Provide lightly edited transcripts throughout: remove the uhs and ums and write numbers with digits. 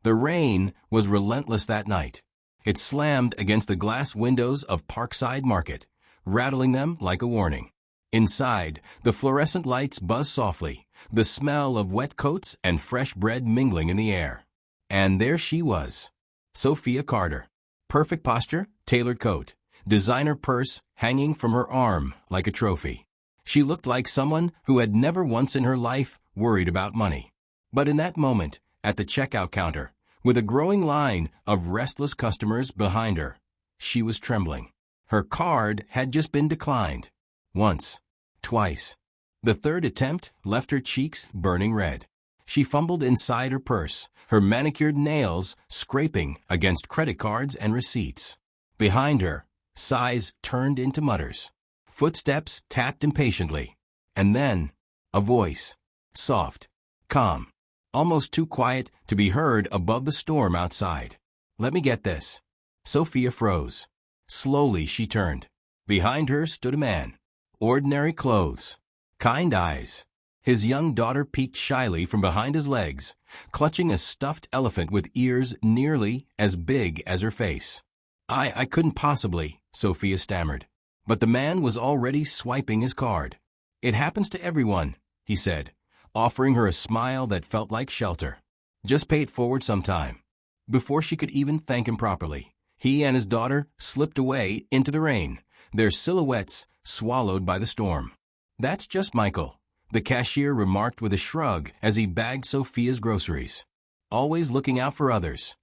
The rain was relentless that night. It slammed against the glass windows of Parkside Market, rattling them like a warning. Inside, the fluorescent lights buzzed softly, the smell of wet coats and fresh bread mingling in the air. And there she was, Sophia Carter. Perfect posture, tailored coat, designer purse hanging from her arm like a trophy. She looked like someone who had never once in her life worried about money. But in that moment, at the checkout counter, with a growing line of restless customers behind her, she was trembling. Her card had just been declined. Once. Twice. The third attempt left her cheeks burning red. She fumbled inside her purse, her manicured nails scraping against credit cards and receipts. Behind her, sighs turned into mutters. Footsteps tapped impatiently. And then, a voice. Soft. Calm. Almost too quiet to be heard above the storm outside. Let me get this. Sophia froze. Slowly she turned. Behind her stood a man. Ordinary clothes. Kind eyes. His young daughter peeked shyly from behind his legs, clutching a stuffed elephant with ears nearly as big as her face. I couldn't possibly, Sophia stammered. But the man was already swiping his card. It happens to everyone, he said, offering her a smile that felt like shelter. Just pay it forward sometime. Before she could even thank him properly, he and his daughter slipped away into the rain, their silhouettes swallowed by the storm. That's just Michael, the cashier remarked with a shrug as he bagged Sophia's groceries. Always looking out for others.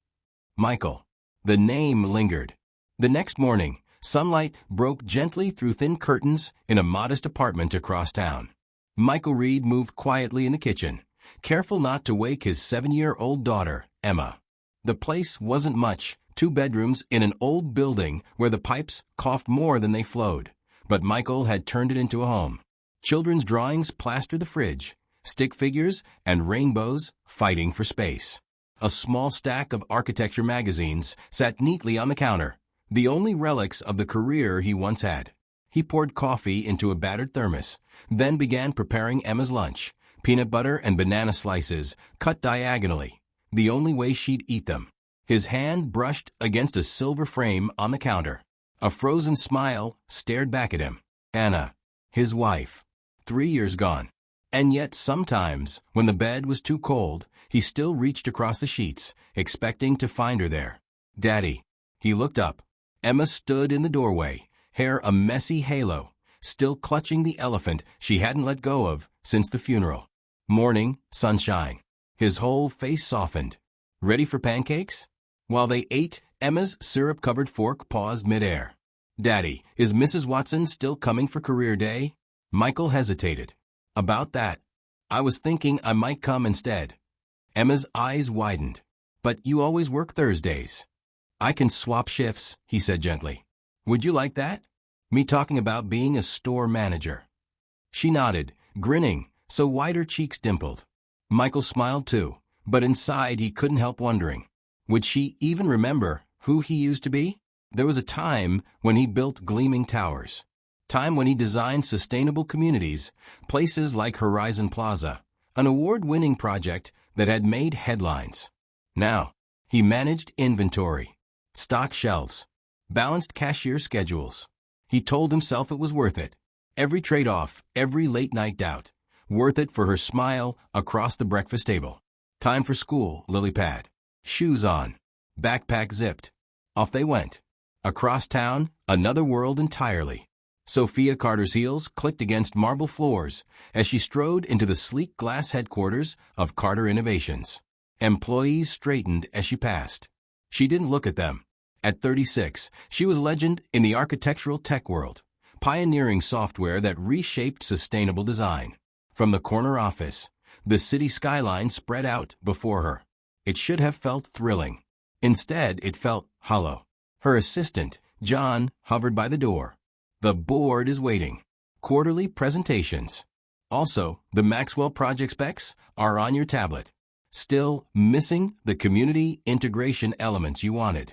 Michael. The name lingered. The next morning, sunlight broke gently through thin curtains in a modest apartment across town. Michael Reed moved quietly in the kitchen, careful not to wake his 7-year-old daughter, Emma. The place wasn't much, 2 bedrooms in an old building where the pipes coughed more than they flowed, but Michael had turned it into a home. Children's drawings plastered the fridge, stick figures and rainbows fighting for space. A small stack of architecture magazines sat neatly on the counter, the only relics of the career he once had. He poured coffee into a battered thermos, then began preparing Emma's lunch, peanut butter and banana slices cut diagonally, the only way she'd eat them. His hand brushed against a silver frame on the counter. A frozen smile stared back at him. Anna, his wife. 3 years gone. And yet sometimes, when the bed was too cold, he still reached across the sheets, expecting to find her there. Daddy. He looked up. Emma stood in the doorway, hair a messy halo, still clutching the elephant she hadn't let go of since the funeral. Morning, sunshine. His whole face softened. Ready for pancakes? While they ate, Emma's syrup-covered fork paused midair. Daddy, is Mrs. Watson still coming for career day? Michael hesitated. About that. I was thinking I might come instead. Emma's eyes widened. But you always work Thursdays. I can swap shifts, he said gently. Would you like that? Me talking about being a store manager. She nodded, grinning, so wider cheeks dimpled. Michael smiled too, but inside he couldn't help wondering. Would she even remember who he used to be? There was a time when he built gleaming towers. Time when he designed sustainable communities, places like Horizon Plaza, an award-winning project that had made headlines. Now, he managed inventory, stocked shelves, balanced cashier schedules. He told himself it was worth it. Every trade-off, every late-night doubt. Worth it for her smile across the breakfast table. Time for school, lily pad. Shoes on. Backpack zipped. Off they went. Across town, another world entirely. Sophia Carter's heels clicked against marble floors as she strode into the sleek glass headquarters of Carter Innovations. Employees straightened as she passed. She didn't look at them. At 36, she was a legend in the architectural tech world, pioneering software that reshaped sustainable design. From the corner office, the city skyline spread out before her. It should have felt thrilling. Instead, it felt hollow. Her assistant, John, hovered by the door. The board is waiting. Quarterly presentations. Also, the Maxwell project specs are on your tablet. Still missing the community integration elements you wanted.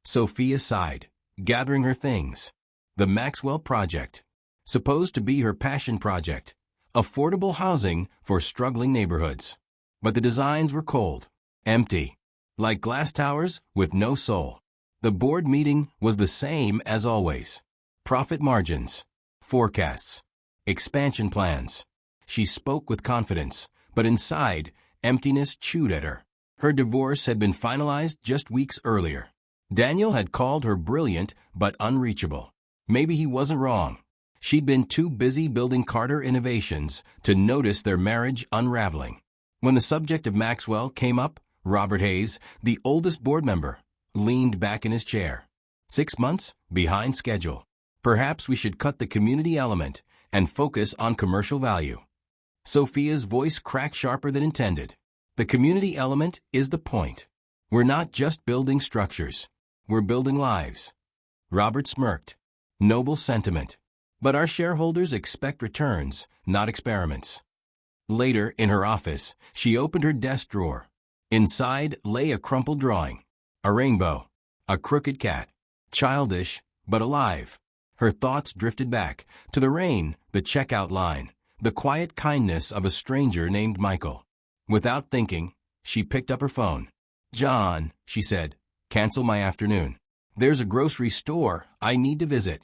Sophia sighed, gathering her things. The Maxwell project. Supposed to be her passion project. Affordable housing for struggling neighborhoods. But the designs were cold, empty. like glass towers with no soul. The board meeting was the same as always. Profit margins, forecasts, expansion plans. She spoke with confidence, but inside, emptiness chewed at her. Her divorce had been finalized just weeks earlier. Daniel had called her brilliant but unreachable. Maybe he wasn't wrong. She'd been too busy building Carter innovations to notice their marriage unraveling. When the subject of Maxwell came up, Robert Hayes, the oldest board member, leaned back in his chair. 6 months behind schedule. Perhaps we should cut the community element and focus on commercial value. Sophia's voice cracked sharper than intended. The community element is the point. We're not just building structures. We're building lives. Robert smirked. Noble sentiment. But our shareholders expect returns, not experiments. Later, in her office, she opened her desk drawer. Inside lay a crumpled drawing. A rainbow. A crooked cat. Childish, but alive. Her thoughts drifted back to the rain, the checkout line, the quiet kindness of a stranger named Michael. Without thinking, she picked up her phone. "John," she said, "cancel my afternoon. There's a grocery store I need to visit."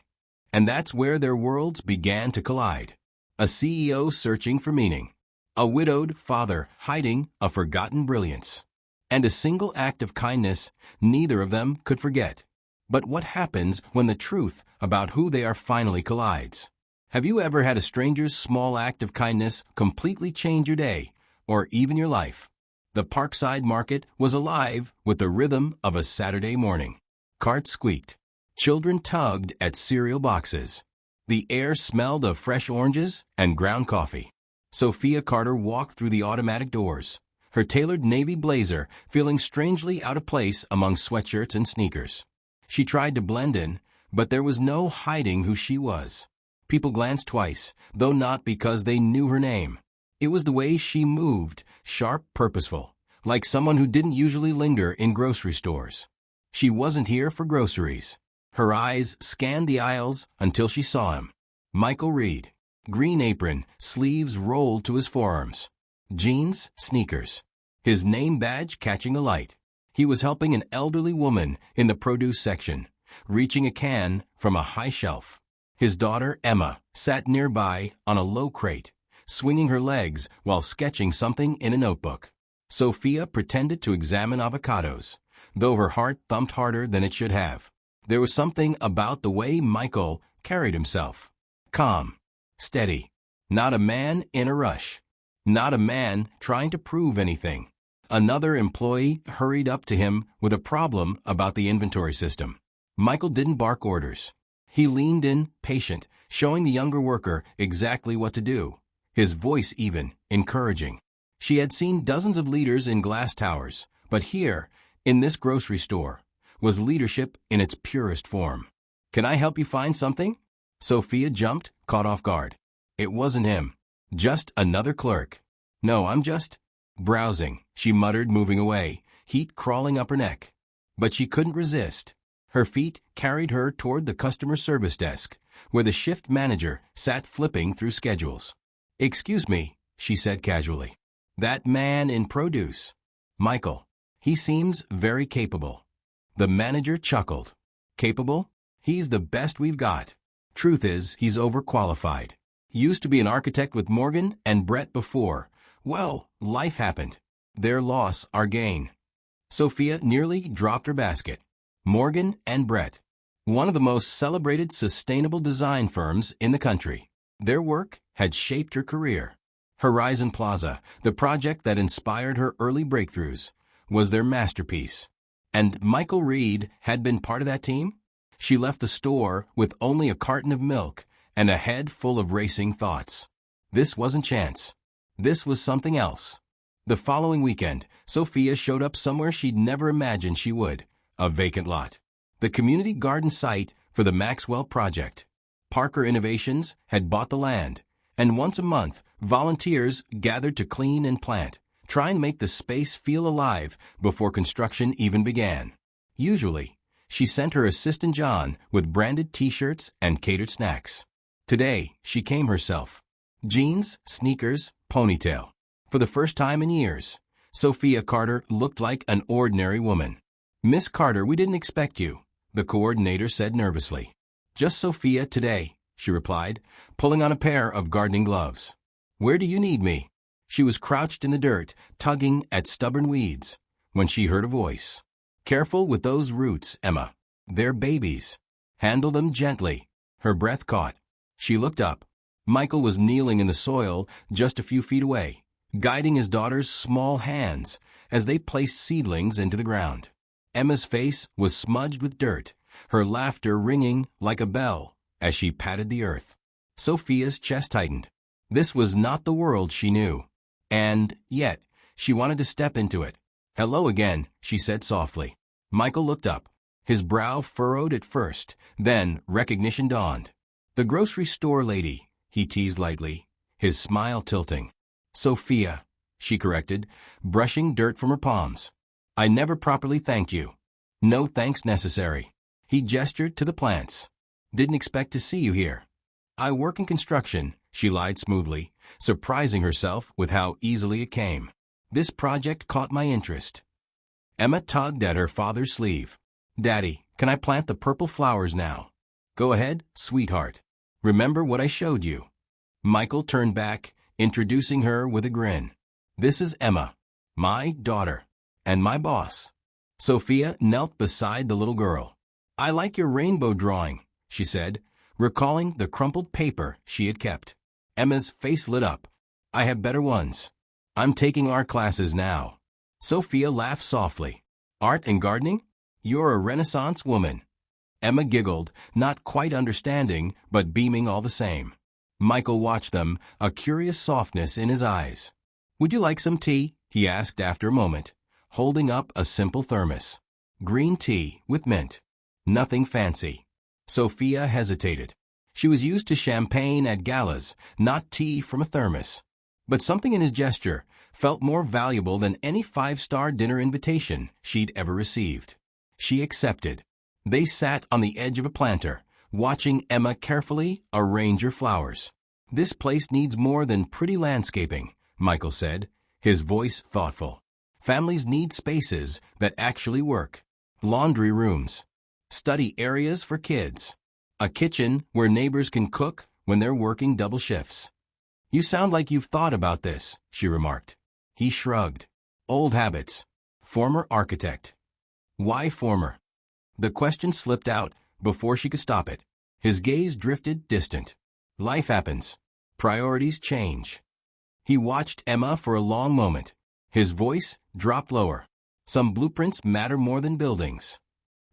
And that's where their worlds began to collide. A CEO searching for meaning. A widowed father hiding a forgotten brilliance. And a single act of kindness neither of them could forget. But what happens when the truth about who they are finally collides? Have you ever had a stranger's small act of kindness completely change your day, or even your life? The Parkside Market was alive with the rhythm of a Saturday morning. Carts squeaked. Children tugged at cereal boxes. The air smelled of fresh oranges and ground coffee. Sophia Carter walked through the automatic doors, her tailored navy blazer feeling strangely out of place among sweatshirts and sneakers. She tried to blend in, but there was no hiding who she was. People glanced twice, though not because they knew her name. It was the way she moved, sharp, purposeful, like someone who didn't usually linger in grocery stores. She wasn't here for groceries. Her eyes scanned the aisles until she saw him. Michael Reed. Green apron, sleeves rolled to his forearms. Jeans, sneakers. His name badge catching the light. He was helping an elderly woman in the produce section, reaching a can from a high shelf. His daughter, Emma, sat nearby on a low crate, swinging her legs while sketching something in a notebook. Sophia pretended to examine avocados, though her heart thumped harder than it should have. There was something about the way Michael carried himself. Calm, steady, not a man in a rush, not a man trying to prove anything. Another employee hurried up to him with a problem about the inventory system. Michael didn't bark orders. He leaned in, patient, showing the younger worker exactly what to do, his voice even encouraging. She had seen dozens of leaders in glass towers, but here, in this grocery store, was leadership in its purest form. "Can I help you find something?" Sophia jumped, caught off guard. It wasn't him. Just another clerk. "No, I'm just browsing," she muttered, moving away, heat crawling up her neck. But she couldn't resist. Her feet carried her toward the customer service desk, where the shift manager sat flipping through schedules. "Excuse me," she said casually. "That man in produce." "Michael. He seems very capable." The manager chuckled. "Capable? He's the best we've got. Truth is, he's overqualified. Used to be an architect with Morgan and Brett before. Well, life happened. Their loss, our gain." Sophia nearly dropped her basket. Morgan and Brett. One of the most celebrated sustainable design firms in the country. Their work had shaped her career. Horizon Plaza, the project that inspired her early breakthroughs, was their masterpiece. And Michael Reed had been part of that team? She left the store with only a carton of milk and a head full of racing thoughts. This wasn't chance. This was something else. The following weekend, Sophia showed up somewhere she'd never imagined she would, a vacant lot. The community garden site for the Maxwell project. Parker Innovations had bought the land, and once a month, volunteers gathered to clean and plant, trying to make the space feel alive before construction even began. Usually, she sent her assistant John with branded t-shirts and catered snacks. Today, she came herself. Jeans, sneakers, ponytail. For the first time in years, Sophia Carter looked like an ordinary woman. "Miss Carter, we didn't expect you," the coordinator said nervously. "Just Sophia today," she replied, pulling on a pair of gardening gloves. "Where do you need me?" She was crouched in the dirt, tugging at stubborn weeds, when she heard a voice. "Careful with those roots, Emma. They're babies. Handle them gently." Her breath caught. She looked up. Michael was kneeling in the soil just a few feet away, guiding his daughter's small hands as they placed seedlings into the ground. Emma's face was smudged with dirt, her laughter ringing like a bell as she patted the earth. Sophia's chest tightened. This was not the world she knew. And yet, she wanted to step into it. "Hello again," she said softly. Michael looked up. His brow furrowed at first, then recognition dawned. "The grocery store lady," he teased lightly, his smile tilting. "Sophia," she corrected, brushing dirt from her palms. "I never properly thanked you." "No thanks necessary." He gestured to the plants. "Didn't expect to see you here." "I work in construction," she lied smoothly, surprising herself with how easily it came. "This project caught my interest." Emma tugged at her father's sleeve. "Daddy, can I plant the purple flowers now?" "Go ahead, sweetheart. Remember what I showed you?" Michael turned back, introducing her with a grin. "This is Emma, my daughter, and my boss." Sophia knelt beside the little girl. "I like your rainbow drawing," she said, recalling the crumpled paper she had kept. Emma's face lit up. "I have better ones. I'm taking art classes now." Sophia laughed softly. "Art and gardening? You're a Renaissance woman." Emma giggled, not quite understanding, but beaming all the same. Michael watched them, a curious softness in his eyes. "Would you like some tea?" he asked after a moment, holding up a simple thermos. "Green tea with mint. Nothing fancy." Sophia hesitated. She was used to champagne at galas, not tea from a thermos. But something in his gesture felt more valuable than any five-star dinner invitation she'd ever received. She accepted. They sat on the edge of a planter, watching Emma carefully arrange her flowers. "This place needs more than pretty landscaping," Michael said, his voice thoughtful. "Families need spaces that actually work. Laundry rooms, study areas for kids, a kitchen where neighbors can cook when they're working double shifts." "You sound like you've thought about this," she remarked. He shrugged. "Old habits. Former architect." "Why former?" The question slipped out before she could stop it. His gaze drifted distant. "Life happens. Priorities change." He watched Emma for a long moment. His voice dropped lower. "Some blueprints matter more than buildings."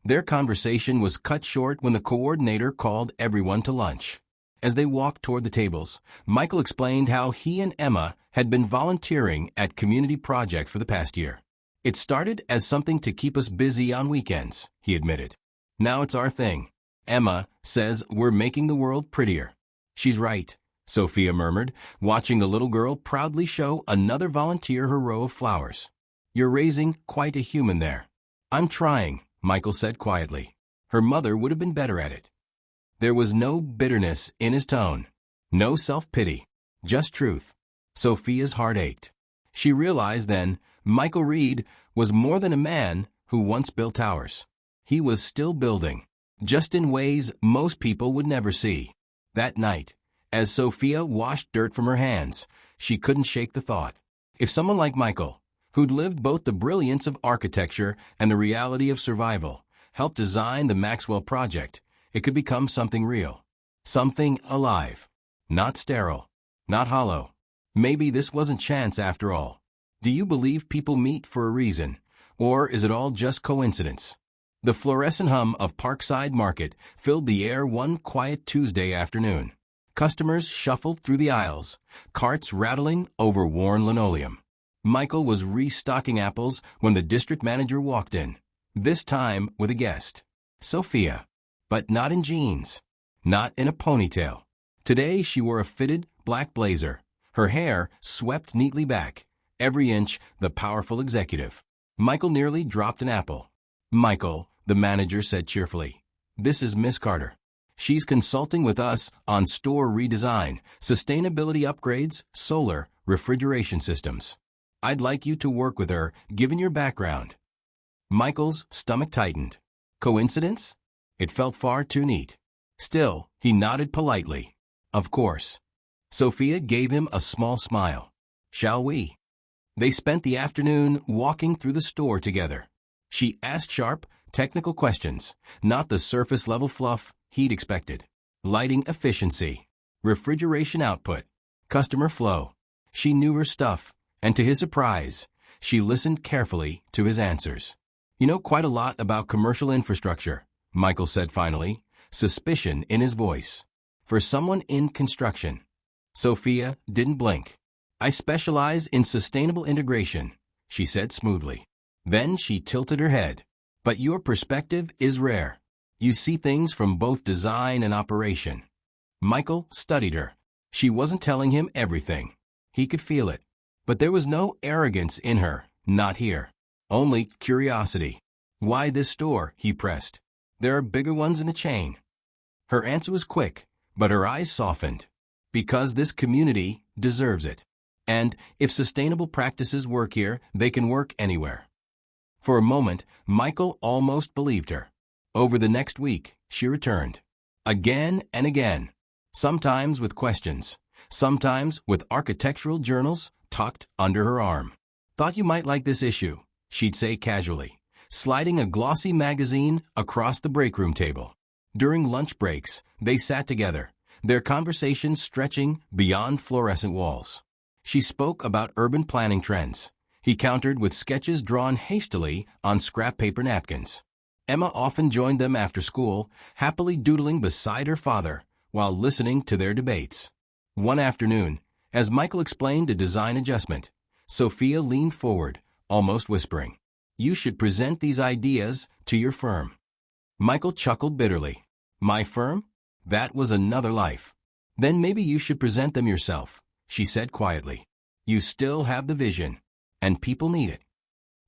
Their conversation was cut short when the coordinator called everyone to lunch. As they walked toward the tables, Michael explained how he and Emma had been volunteering at community projects for the past year. "It started as something to keep us busy on weekends," he admitted. "Now it's our thing. Emma says we're making the world prettier." "She's right," Sophia murmured, watching the little girl proudly show another volunteer her row of flowers. "You're raising quite a human there." "I'm trying," Michael said quietly. "Her mother would have been better at it." There was no bitterness in his tone, no self-pity, just truth. Sophia's heart ached. She realized then Michael Reed was more than a man who once built towers. He was still building, just in ways most people would never see. That night, as Sophia washed dirt from her hands, she couldn't shake the thought. If someone like Michael, who'd lived both the brilliance of architecture and the reality of survival, helped design the Maxwell Project, it could become something real, something alive, not sterile, not hollow. Maybe this wasn't chance after all. Do you believe people meet for a reason, or is it all just coincidence? The fluorescent hum of Parkside Market filled the air one quiet Tuesday afternoon. Customers shuffled through the aisles, carts rattling over worn linoleum. Michael was restocking apples when the district manager walked in, this time with a guest. Sophia. But not in jeans, not in a ponytail. Today she wore a fitted black blazer, her hair swept neatly back, every inch the powerful executive. Michael nearly dropped an apple. "Michael," the manager said cheerfully, "this is Miss Carter. She's consulting with us on store redesign, sustainability upgrades, solar, refrigeration systems." I'd like you to work with her, given your background. Michael's stomach tightened. Coincidence? It felt far too neat. Still, he nodded politely. Of course. Sophia gave him a small smile. Shall we? They spent the afternoon walking through the store together. She asked sharp, technical questions, not the surface-level fluff he'd expected. Lighting efficiency, refrigeration output, customer flow. She knew her stuff, and to his surprise, she listened carefully to his answers. You know quite a lot about commercial infrastructure, Michael said finally, suspicion in his voice. For someone in construction. Sophia didn't blink. I specialize in sustainable integration, she said smoothly. Then she tilted her head. But your perspective is rare. You see things from both design and operation. Michael studied her. She wasn't telling him everything. He could feel it. But there was no arrogance in her, not here. Only curiosity. Why this store? He pressed. There are bigger ones in the chain. Her answer was quick, but her eyes softened. Because this community deserves it. And if sustainable practices work here, they can work anywhere. For a moment, Michael almost believed her. Over the next week, she returned. Again and again. Sometimes with questions. Sometimes with architectural journals tucked under her arm. Thought you might like this issue, she'd say casually, sliding a glossy magazine across the break room table. During lunch breaks, they sat together, their conversation stretching beyond fluorescent walls. She spoke about urban planning trends. He countered with sketches drawn hastily on scrap paper napkins. Emma often joined them after school, happily doodling beside her father while listening to their debates. One afternoon, as Michael explained a design adjustment, Sophia leaned forward, almost whispering, "You should present these ideas to your firm." Michael chuckled bitterly. "My firm? That was another life." "Then maybe you should present them yourself," she said quietly. "You still have the vision, and people need it."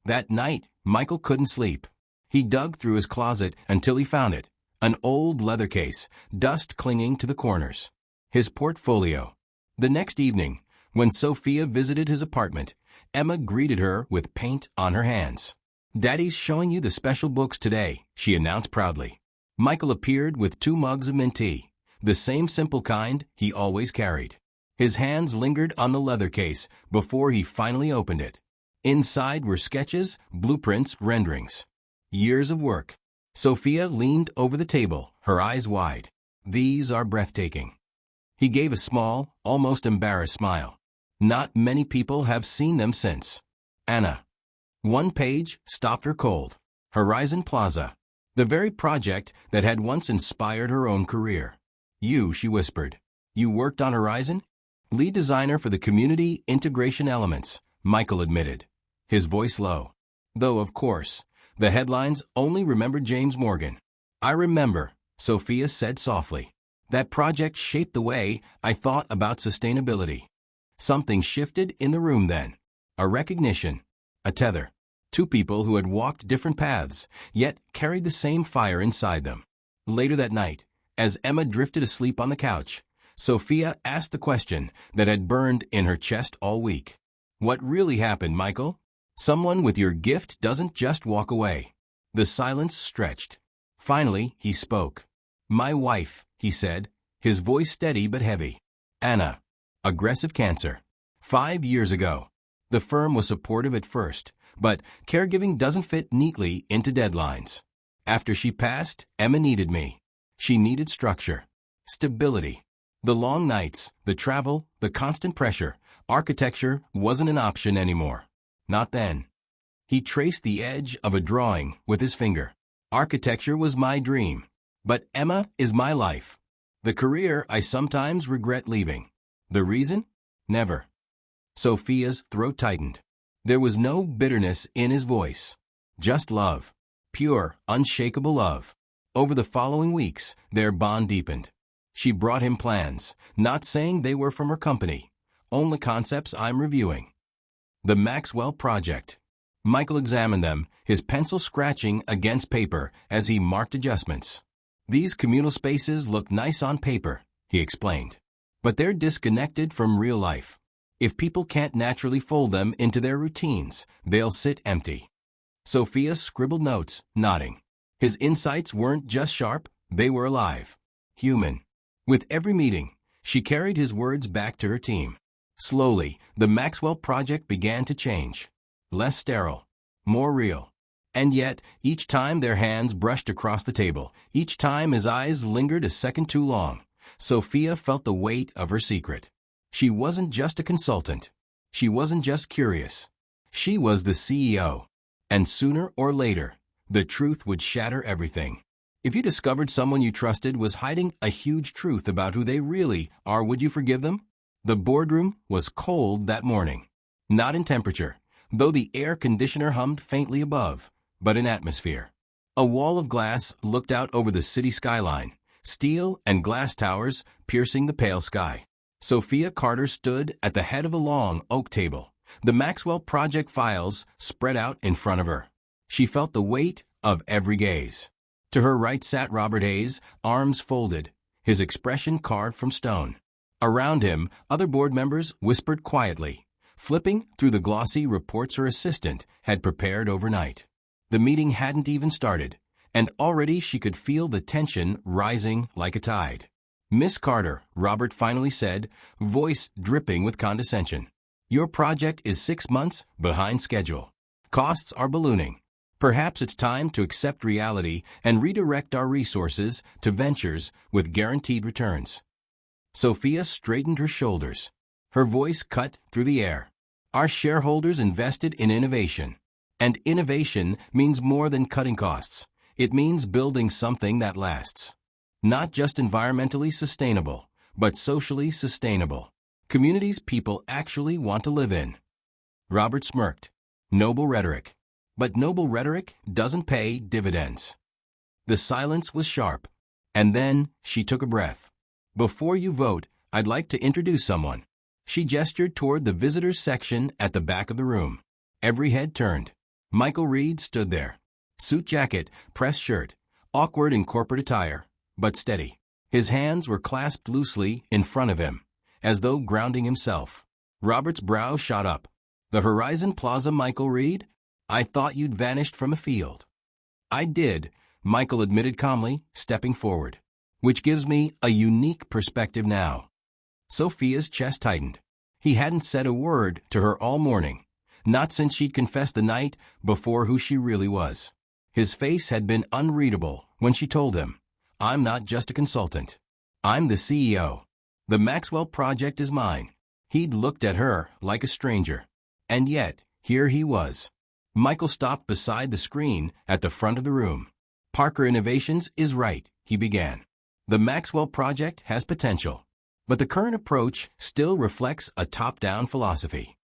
That night, Michael couldn't sleep. He dug through his closet until he found it, an old leather case, dust clinging to the corners. His portfolio. The next evening, when Sophia visited his apartment, Emma greeted her with paint on her hands. "Daddy's showing you the special books today," she announced proudly. Michael appeared with 2 mugs of mint tea, the same simple kind he always carried. His hands lingered on the leather case before he finally opened it. Inside were sketches, blueprints, renderings. Years of work. Sophia leaned over the table, her eyes wide. "These are breathtaking." He gave a small, almost embarrassed smile. "Not many people have seen them since." Anna. One page stopped her cold. Horizon Plaza. The very project that had once inspired her own career. "You," she whispered. "You worked on Horizon?" "Lead designer for the community integration elements," Michael admitted, his voice low. Though, of course, the headlines only remembered James Morgan. "I remember," Sophia said softly. "That project shaped the way I thought about sustainability." Something shifted in the room then. A recognition. A tether. 2 people who had walked different paths, yet carried the same fire inside them. Later that night, as Emma drifted asleep on the couch, Sophia asked the question that had burned in her chest all week. "What really happened, Michael? Someone with your gift doesn't just walk away." The silence stretched. Finally, he spoke. "My wife," he said, his voice steady but heavy. "Anna. Aggressive cancer. 5 years ago. The firm was supportive at first, but caregiving doesn't fit neatly into deadlines. After she passed, Emma needed me. She needed structure. Stability. The long nights, the travel, the constant pressure, architecture wasn't an option anymore. Not then." He traced the edge of a drawing with his finger. "Architecture was my dream. But Emma is my life. The career I sometimes regret leaving. The reason? Never." Sophia's throat tightened. There was no bitterness in his voice. Just love. Pure, unshakable love. Over the following weeks, their bond deepened. She brought him plans, not saying they were from her company. "Only concepts I'm reviewing." The Maxwell Project. Michael examined them, his pencil scratching against paper as he marked adjustments. "These communal spaces look nice on paper," he explained. "But they're disconnected from real life. If people can't naturally fold them into their routines, they'll sit empty. Sophia scribbled notes, nodding. His insights weren't just sharp, they were alive. Human. With every meeting, she carried his words back to her team. Slowly, the Maxwell project began to change. Less sterile, more real. And yet, each time their hands brushed across the table, each time his eyes lingered a second too long, Sophia felt the weight of her secret. She wasn't just a consultant. She wasn't just curious. She was the CEO. And sooner or later, the truth would shatter everything. If you discovered someone you trusted was hiding a huge truth about who they really are, would you forgive them? The boardroom was cold that morning. Not in temperature, though the air conditioner hummed faintly above, but in atmosphere. A wall of glass looked out over the city skyline, steel and glass towers piercing the pale sky. Sophia Carter stood at the head of a long oak table, the Maxwell Project files spread out in front of her. She felt the weight of every gaze. To her right sat Robert Hayes, arms folded, his expression carved from stone. Around him, other board members whispered quietly, flipping through the glossy reports her assistant had prepared overnight. The meeting hadn't even started, and already she could feel the tension rising like a tide. "Miss Carter," Robert finally said, voice dripping with condescension. "Your project is 6 months behind schedule. Costs are ballooning. Perhaps it's time to accept reality and redirect our resources to ventures with guaranteed returns." Sophia straightened her shoulders. Her voice cut through the air. "Our shareholders invested in innovation. And innovation means more than cutting costs. It means building something that lasts. Not just environmentally sustainable, but socially sustainable. Communities people actually want to live in." Robert smirked. Noble rhetoric. But noble rhetoric doesn't pay dividends. The silence was sharp. And then she took a breath. "Before you vote, I'd like to introduce someone." She gestured toward the visitors section at the back of the room. Every head turned. Michael Reed stood there. Suit jacket, pressed shirt, awkward in corporate attire, but steady. His hands were clasped loosely in front of him, as though grounding himself. Robert's brow shot up. "The Horizon Plaza, Michael Reed? I thought you'd vanished from a field." "I did," Michael admitted calmly, stepping forward. "Which gives me a unique perspective now." Sophia's chest tightened. He hadn't said a word to her all morning, not since she'd confessed the night before who she really was. His face had been unreadable when she told him, "I'm not just a consultant. I'm the CEO. The Maxwell Project is mine." He'd looked at her like a stranger. And yet, here he was. Michael stopped beside the screen at the front of the room. "Parker Innovations is right," he began. "The Maxwell Project has potential. But the current approach still reflects a top-down philosophy."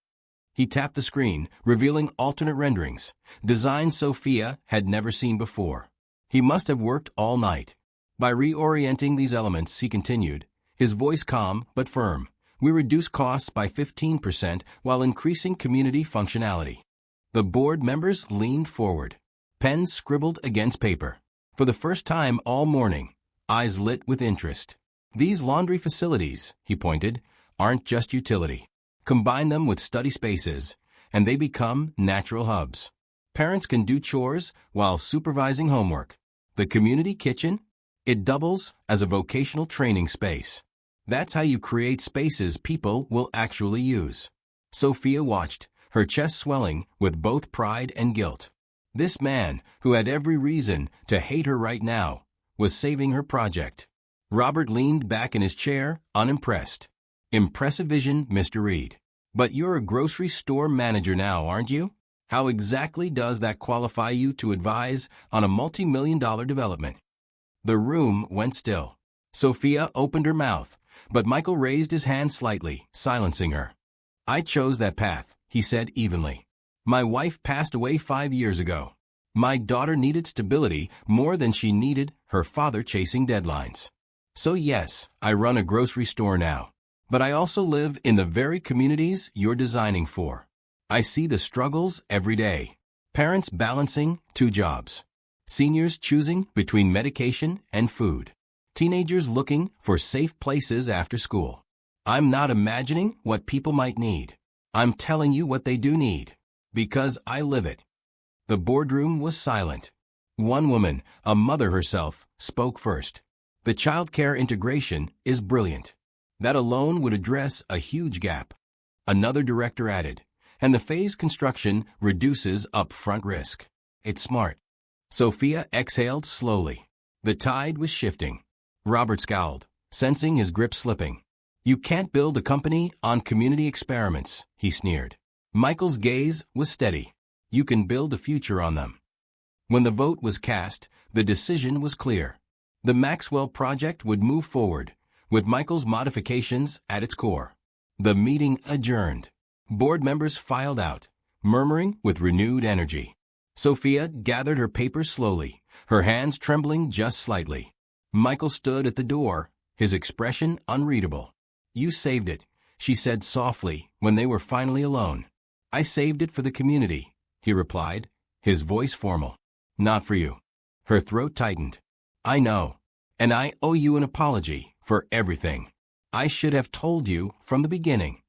He tapped the screen, revealing alternate renderings, designs Sophia had never seen before. He must have worked all night. "By reorienting these elements," he continued, his voice calm but firm, "we reduce costs by 15% while increasing community functionality." The board members leaned forward. Pens scribbled against paper. For the first time all morning, eyes lit with interest. "These laundry facilities," he pointed, "aren't just utility. Combine them with study spaces, and they become natural hubs. Parents can do chores while supervising homework. The community kitchen? It doubles as a vocational training space. That's how you create spaces people will actually use." Sophia watched, her chest swelling with both pride and guilt. This man, who had every reason to hate her right now, was saving her project. Robert leaned back in his chair, unimpressed. "Impressive vision, Mr. Reed. But you're a grocery store manager now, aren't you? How exactly does that qualify you to advise on a multi-million-dollar development?" The room went still. Sophia opened her mouth, but Michael raised his hand slightly, silencing her. "I chose that path," he said evenly. "My wife passed away 5 years ago. My daughter needed stability more than she needed her father chasing deadlines. So yes, I run a grocery store now. But I also live in the very communities you're designing for. I see the struggles every day. Parents balancing 2 jobs. Seniors choosing between medication and food. Teenagers looking for safe places after school. I'm not imagining what people might need. I'm telling you what they do need. Because I live it. The boardroom was silent. One woman, a mother herself, spoke first. The childcare integration is brilliant. That alone would address a huge gap. Another director added, and the phase construction reduces upfront risk. It's smart. Sophia exhaled slowly. The tide was shifting. Robert scowled, sensing his grip slipping. You can't build a company on community experiments, he sneered. Michael's gaze was steady. You can build a future on them. When the vote was cast, the decision was clear. The Maxwell project would move forward, with Michael's modifications at its core. The meeting adjourned. Board members filed out, murmuring with renewed energy. Sophia gathered her papers slowly, her hands trembling just slightly. Michael stood at the door, his expression unreadable. You saved it, she said softly when they were finally alone. I saved it for the community, he replied, his voice formal. Not for you. Her throat tightened. I know. And I owe you an apology for everything. I should have told you from the beginning.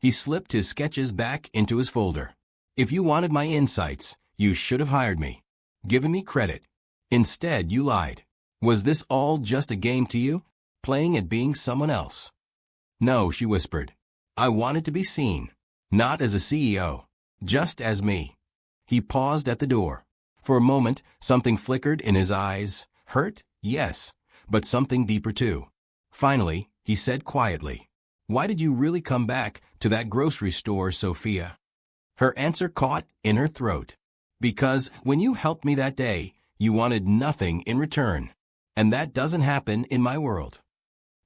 He slipped his sketches back into his folder. If you wanted my insights, you should have hired me. Given me credit. Instead, you lied. Was this all just a game to you? Playing at being someone else? No, she whispered. I wanted to be seen. Not as a CEO. Just as me. He paused at the door. For a moment, something flickered in his eyes. Hurt? Yes. But something deeper too. Finally, he said quietly, why did you really come back to that grocery store, Sophia? Her answer caught in her throat. Because when you helped me that day, you wanted nothing in return. And that doesn't happen in my world.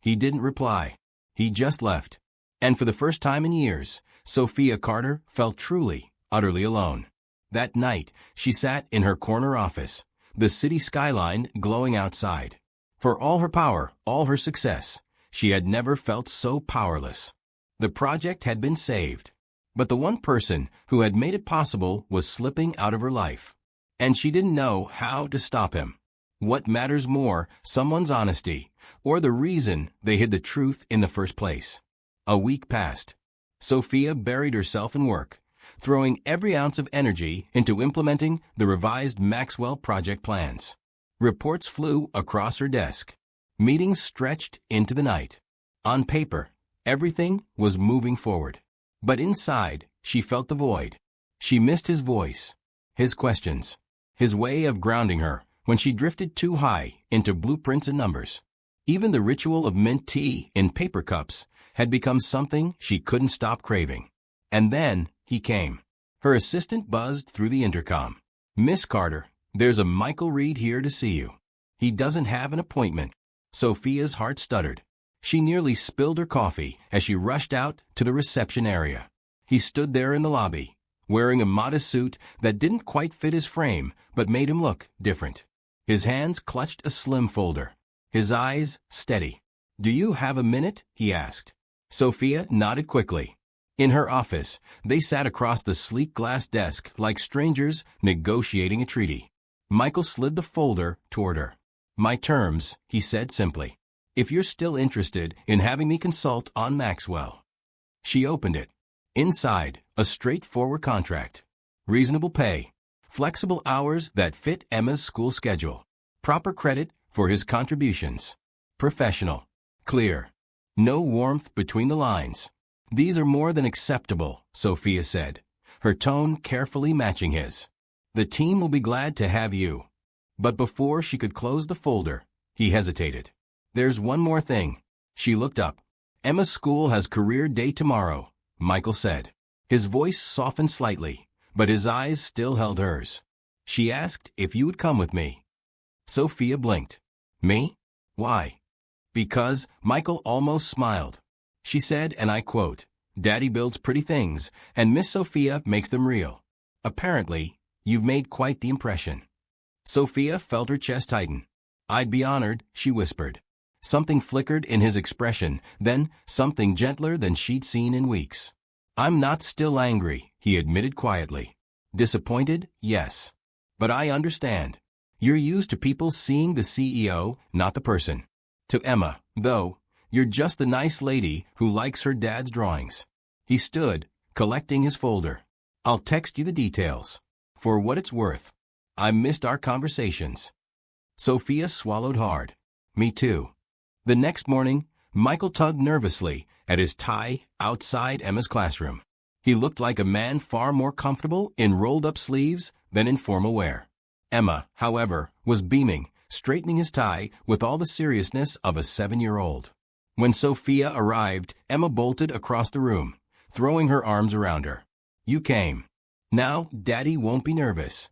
He didn't reply. He just left. And for the first time in years, Sophia Carter felt truly, utterly alone. That night, she sat in her corner office, the city skyline glowing outside. For all her power, all her success, she had never felt so powerless. The project had been saved. But the one person who had made it possible was slipping out of her life. And she didn't know how to stop him. What matters more, someone's honesty, or the reason they hid the truth in the first place? A week passed. Sophia buried herself in work, throwing every ounce of energy into implementing the revised Maxwell project plans. Reports flew across her desk. Meetings stretched into the night. On paper, everything was moving forward. But inside, she felt the void. She missed his voice, his questions, his way of grounding her when she drifted too high into blueprints and numbers. Even the ritual of mint tea in paper cups had become something she couldn't stop craving. And then, he came. Her assistant buzzed through the intercom. Miss Carter, there's a Michael Reed here to see you. He doesn't have an appointment. Sophia's heart stuttered. She nearly spilled her coffee as she rushed out to the reception area. He stood there in the lobby, wearing a modest suit that didn't quite fit his frame but made him look different. His hands clutched a slim folder. His eyes steady. Do you have a minute? He asked. Sophia nodded quickly. In her office, they sat across the sleek glass desk like strangers negotiating a treaty. Michael slid the folder toward her. My terms, he said simply. If you're still interested in having me consult on Maxwell. She opened it. Inside, a straightforward contract. Reasonable pay. Flexible hours that fit Emma's school schedule. Proper credit for his contributions. Professional. Clear. No warmth between the lines. These are more than acceptable, Sophia said, her tone carefully matching his. The team will be glad to have you. But before she could close the folder, he hesitated. There's one more thing. She looked up. Emma's school has career day tomorrow, Michael said. His voice softened slightly, but his eyes still held hers. She asked if you would come with me. Sophia blinked. Me? Why? Because, Michael almost smiled. She said, and I quote, Daddy builds pretty things, and Miss Sophia makes them real. Apparently, you've made quite the impression. Sophia felt her chest tighten. I'd be honored, she whispered. Something flickered in his expression, then something gentler than she'd seen in weeks. I'm not still angry, he admitted quietly. Disappointed, yes. But I understand. You're used to people seeing the CEO, not the person. To Emma, though, You're just the nice lady who likes her dad's drawings. He stood, collecting his folder. I'll text you the details. For what it's worth, I missed our conversations. Sophia swallowed hard. Me too. The next morning, Michael tugged nervously at his tie outside Emma's classroom. He looked like a man far more comfortable in rolled-up sleeves than in formal wear. Emma, however, was beaming, straightening his tie with all the seriousness of a 7-year-old. When Sophia arrived, Emma bolted across the room, throwing her arms around her. You came. Now, Daddy won't be nervous.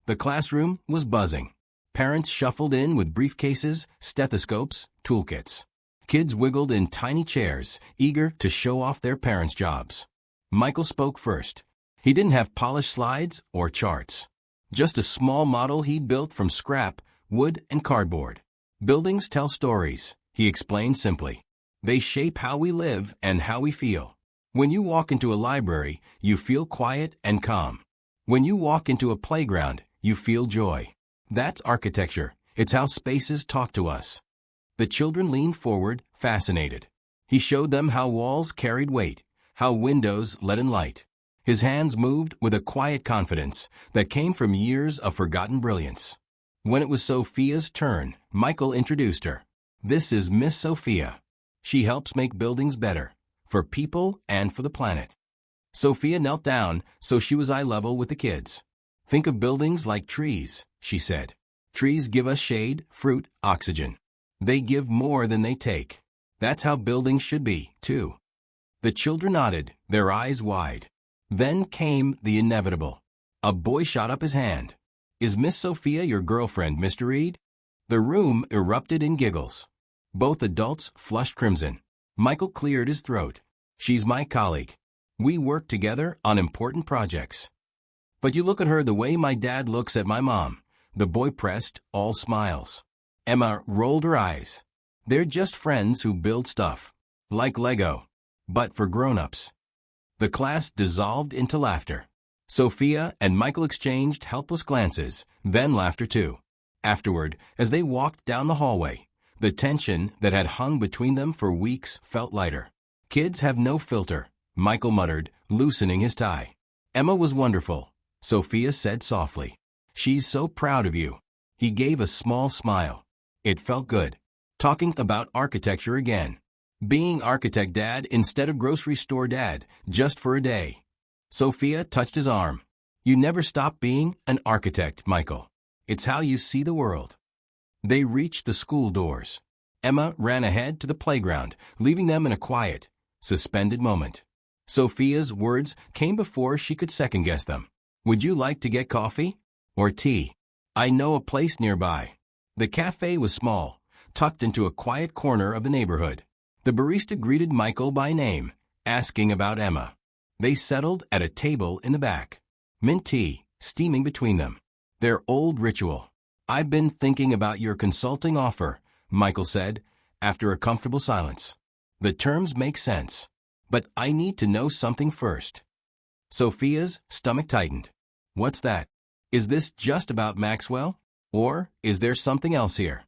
The classroom was buzzing. Parents shuffled in with briefcases, stethoscopes, toolkits. Kids wiggled in tiny chairs, eager to show off their parents' jobs. Michael spoke first. He didn't have polished slides or charts. Just a small model he'd built from scrap, wood, and cardboard. Buildings tell stories, he explained simply. They shape how we live and how we feel. When you walk into a library, you feel quiet and calm. When you walk into a playground, you feel joy. That's architecture. It's how spaces talk to us. The children leaned forward, fascinated. He showed them how walls carried weight, how windows let in light. His hands moved with a quiet confidence that came from years of forgotten brilliance. When it was Sophia's turn, Michael introduced her. This is Miss Sophia. She helps make buildings better, for people and for the planet. Sophia knelt down so she was eye level with the kids. Think of buildings like trees, she said. Trees give us shade, fruit, oxygen. They give more than they take. That's how buildings should be, too. The children nodded, their eyes wide. Then came the inevitable. A boy shot up his hand. Is Miss Sophia your girlfriend, Mr. Reed? The room erupted in giggles. Both adults flushed crimson. Michael cleared his throat. She's my colleague. We work together on important projects. But you look at her the way my dad looks at my mom. The boy pressed, all smiles. Emma rolled her eyes. They're just friends who build stuff. Like Lego. But for grown-ups. The class dissolved into laughter. Sophia and Michael exchanged helpless glances, then laughter too. Afterward, as they walked down the hallway, the tension that had hung between them for weeks felt lighter. Kids have no filter, Michael muttered, loosening his tie. Emma was wonderful, Sophia said softly. She's so proud of you. He gave a small smile. It felt good. Talking about architecture again. Being architect dad instead of grocery store dad, just for a day. Sophia touched his arm. You never stop being an architect, Michael. It's how you see the world. They reached the school doors. Emma ran ahead to the playground, leaving them in a quiet, suspended moment. Sophia's words came before she could second-guess them. Would you like to get coffee? Or tea? I know a place nearby. The cafe was small, tucked into a quiet corner of the neighborhood. The barista greeted Michael by name, asking about Emma. They settled at a table in the back. Mint tea, steaming between them. Their old ritual. I've been thinking about your consulting offer, Michael said, after a comfortable silence. The terms make sense. But I need to know something first. Sophia's stomach tightened. What's that? Is this just about Maxwell? Or is there something else here?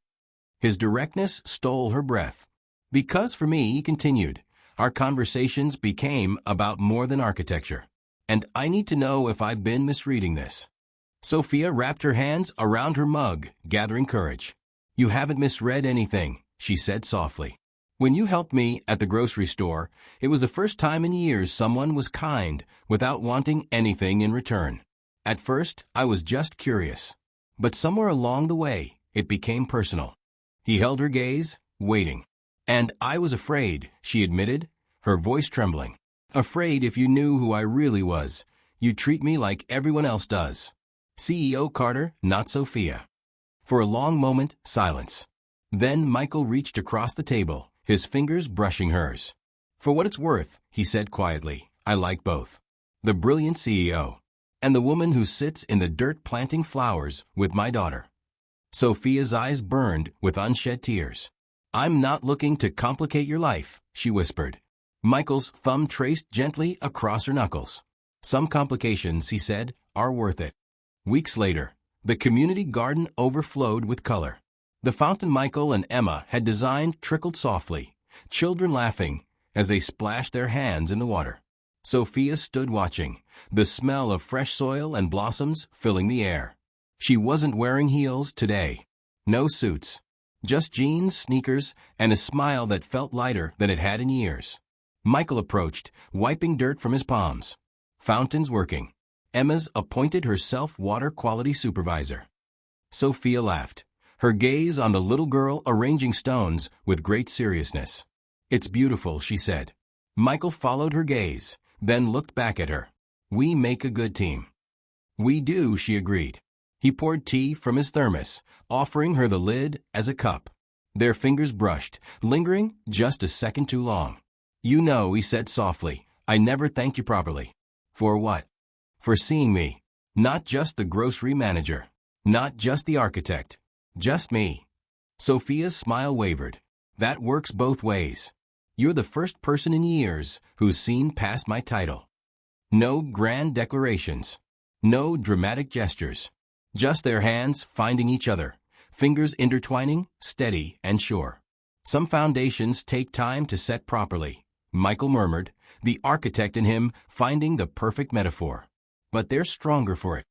His directness stole her breath. Because for me, he continued, our conversations became about more than architecture. And I need to know if I've been misreading this. Sophia wrapped her hands around her mug, gathering courage. You haven't misread anything, she said softly. When you helped me at the grocery store, it was the first time in years someone was kind without wanting anything in return. At first, I was just curious. But somewhere along the way, it became personal. He held her gaze, waiting. And I was afraid, she admitted, her voice trembling. Afraid if you knew who I really was, you'd treat me like everyone else does. CEO Carter, not Sophia. For a long moment, silence. Then Michael reached across the table, his fingers brushing hers. For what it's worth, he said quietly, I like both. The brilliant CEO. And the woman who sits in the dirt planting flowers with my daughter. Sophia's eyes burned with unshed tears. I'm not looking to complicate your life, she whispered. Michael's thumb traced gently across her knuckles. Some complications, he said, are worth it. Weeks later, the community garden overflowed with color. The fountain Michael and Emma had designed trickled softly, children laughing as they splashed their hands in the water. Sophia stood watching, the smell of fresh soil and blossoms filling the air. She wasn't wearing heels today. No suits. Just jeans, sneakers, and a smile that felt lighter than it had in years. Michael approached, wiping dirt from his palms. Fountains working. Emma's appointed herself water quality supervisor. Sophia laughed, her gaze on the little girl arranging stones with great seriousness. "It's beautiful," she said. Michael followed her gaze, then looked back at her. "We make a good team." "We do," she agreed. He poured tea from his thermos, offering her the lid as a cup. Their fingers brushed, lingering just a second too long. "You know," he said softly, "I never thank you properly." "For what?" "For seeing me. Not just the grocery manager. Not just the architect. Just me." Sophia's smile wavered. "That works both ways. You're the first person in years who's seen past my title. No grand declarations. No dramatic gestures. Just their hands finding each other, fingers intertwining, steady and sure. Some foundations take time to set properly," Michael murmured, the architect in him finding the perfect metaphor. "But they're stronger for it."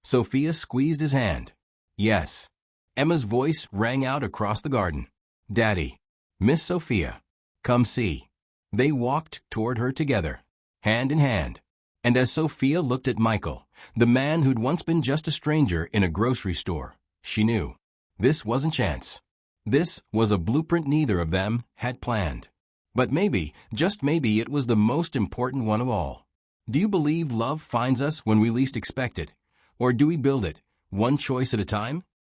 Sophia squeezed his hand. "Yes." Emma's voice rang out across the garden. "Daddy. Miss Sophia. Come see." They walked toward her together, hand in hand. And as Sophia looked at Michael, the man who'd once been just a stranger in a grocery store, she knew. This wasn't chance. This was a blueprint neither of them had planned. But maybe, just maybe, it was the most important one of all. Do you believe love finds us when we least expect it? Or do we build it, one choice at a time?